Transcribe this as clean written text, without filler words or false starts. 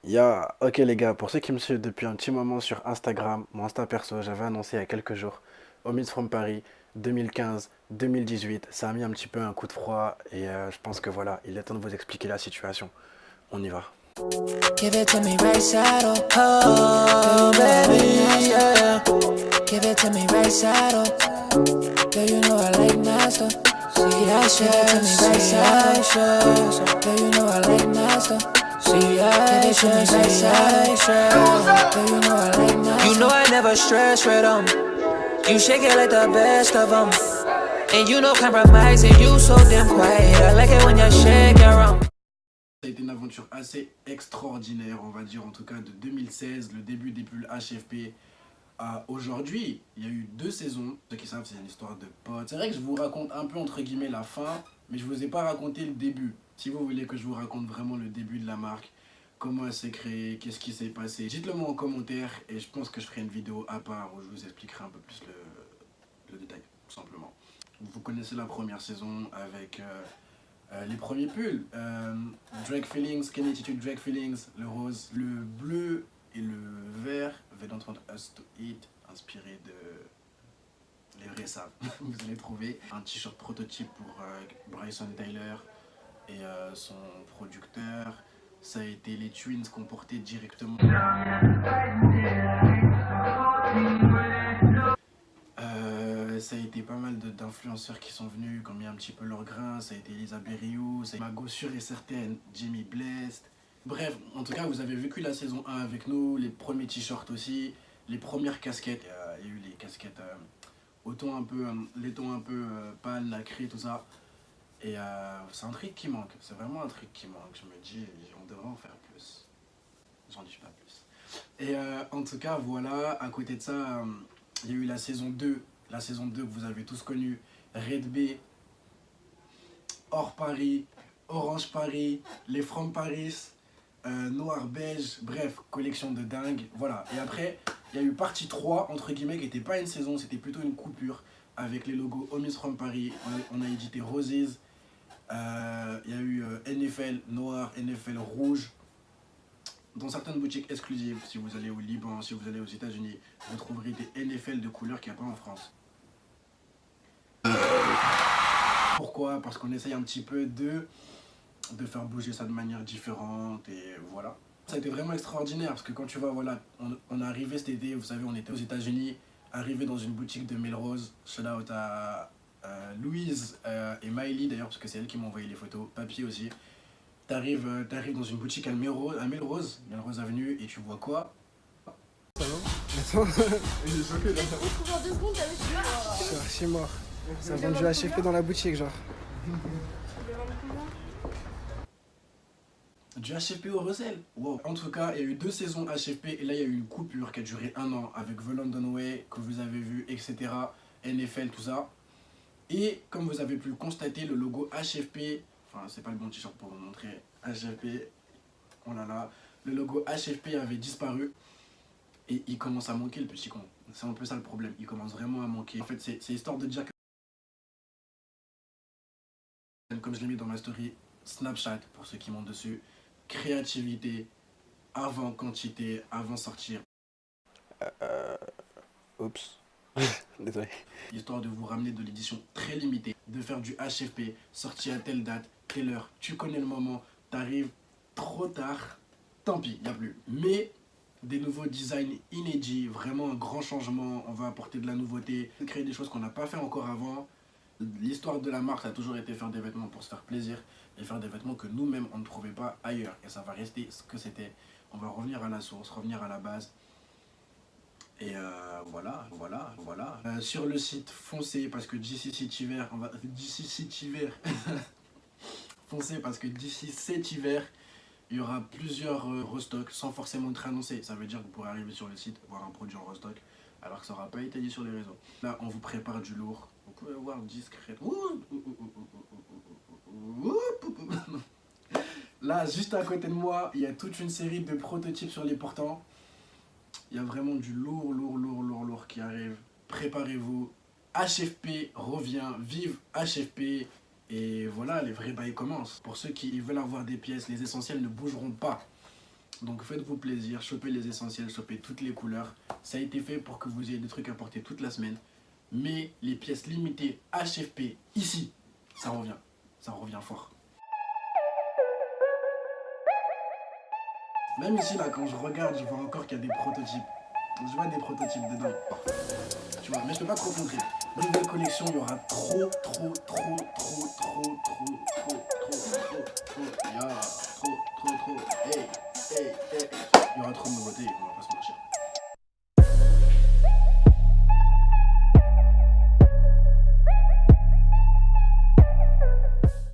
Ok les gars, pour ceux qui me suivent depuis un petit moment sur Instagram, mon Insta perso, j'avais annoncé il y a quelques jours, Homies from Paris 2015-2018, ça a mis un petit peu un coup de froid et je pense que voilà, il est temps de vous expliquer la situation. On y va. Give it to me right side up. Oh, baby, yeah. Give it to me right side up. Girl, you know I like nasty. See that shit. Give it to me right side up. Girl, you know I like nasty. See that shit. Give it to me right side up. Girl, you know I like nasty. You know I never stress red on. You shake it like the best of them. And you know compromising, you so damn quiet. I like it when you shake it around. Ça a été une aventure assez extraordinaire, on va dire en tout cas de 2016, le début des bulles HFP à aujourd'hui. Il y a eu 2 saisons, ceux qui savent c'est une histoire de potes. C'est vrai que je vous raconte un peu entre guillemets la fin, mais je vous ai pas raconté le début. Si vous voulez que je vous raconte vraiment le début de la marque, comment elle s'est créée, qu'est-ce qui s'est passé, dites-le moi en commentaire et je pense que je ferai une vidéo à part où je vous expliquerai un peu plus le détail, tout simplement. Vous connaissez la première saison avec les premiers pulls. Drag Feelings, Kenny Drag Feelings, le rose, le bleu et le vert. They don't want us to eat, inspiré de... Les vrais savent, vous allez trouver. Un t-shirt prototype pour Bryson Tyler et son producteur. Ça a été les twins qu'on portait directement. Ça a été pas mal d'influenceurs qui sont venus, qui ont mis un petit peu leur grain. Ça a été Elisa Berriou, ça a été Mago sûre et certaine, Jamie Blessed. Bref, en tout cas, vous avez vécu la saison 1 avec nous, les premiers t-shirts aussi, les premières casquettes. Il y a eu les casquettes au ton un peu, les tons un peu pâles, nacrés, tout ça. Et c'est un truc qui manque, c'est vraiment un truc qui manque. Je me dis, on devrait en faire plus. J'en dis pas plus. Et en tout cas, voilà, à côté de ça, il y a eu la saison 2. La saison 2 que vous avez tous connue. Red B, Or Paris, Orange Paris, les From Paris, Noir Beige, bref, collection de dingue. Voilà. Et après, il y a eu partie 3, entre guillemets, qui n'était pas une saison, c'était plutôt une coupure. Avec les logos Homies from Paris. On a édité Roses. Il y a eu NFL noir, NFL rouge. Dans certaines boutiques exclusives, si vous allez au Liban, si vous allez aux États-Unis, vous trouverez des NFL de couleurs qu'il n'y a pas en France. Pourquoi? Parce qu'on essaye un petit peu de faire bouger ça de manière différente et voilà. Ça a été vraiment extraordinaire parce que quand tu vois, voilà, on est arrivé cet été, vous savez, on était aux États-Unis, arrivé dans une boutique de Melrose, shout out à Louise et Miley d'ailleurs, parce que c'est elle qui m'a envoyé les photos, papier aussi. T'arrives dans une boutique à Melrose Avenue, et tu vois quoi? Attends, il est choqué là. Je suis archi mort. Ça vend du HFP dans la boutique, genre. Du HFP au recel. Wow. En tout cas, il y a eu 2 saisons HFP et là il y a eu une coupure qui a duré 1 an avec The London Way que vous avez vu, etc. NFL, tout ça. Et comme vous avez pu le constater, le logo HFP, enfin c'est pas le bon t-shirt pour vous montrer, HFP, oh là là, le logo HFP avait disparu et il commence à manquer le petit con. C'est un peu ça le problème, il commence vraiment à manquer. En fait c'est histoire de dire que, comme je l'ai mis dans ma story, Snapchat pour ceux qui montent dessus, créativité, avant quantité, avant sortir. Oups. Désolé. Histoire de vous ramener de l'édition très limitée, de faire du HFP, sorti à telle date, telle heure. Tu connais le moment, t'arrives trop tard, tant pis, il n'y a plus. Mais des nouveaux designs inédits, vraiment un grand changement, on va apporter de la nouveauté, créer des choses qu'on n'a pas fait encore avant. L'histoire de la marque, ça a toujours été faire des vêtements pour se faire plaisir et faire des vêtements que nous-mêmes on ne trouvait pas ailleurs. Et ça va rester ce que c'était. On va revenir à la source, revenir à la base. Et voilà. Sur le site, foncez parce que d'ici cet hiver, foncez parce que d'ici cet hiver, il y aura plusieurs restocks sans forcément être annoncé. Ça veut dire que vous pourrez arriver sur le site, voir un produit en restock, alors que ça n'aura pas été dit sur les réseaux. Là, on vous prépare du lourd. Vous pouvez voir discrètement. Là, juste à côté de moi, il y a toute une série de prototypes sur les portants. Il y a vraiment du lourd qui arrive. Préparez-vous. HFP revient. Vive HFP. Et voilà, les vrais bails commencent. Pour ceux qui veulent avoir des pièces, les essentiels ne bougeront pas. Donc faites-vous plaisir, chopez les essentiels, chopez toutes les couleurs. Ça a été fait pour que vous ayez des trucs à porter toute la semaine. Mais les pièces limitées HFP, ici, ça revient fort. Même ici, là, quand je regarde, je vois encore qu'il y a des prototypes. Je vois des prototypes dedans. Tu vois, mais je peux pas trop montrer. Nouvelle collection, il y aura trop. Yeah, trop. Hey. Il y aura trop de nouveautés, on va pas se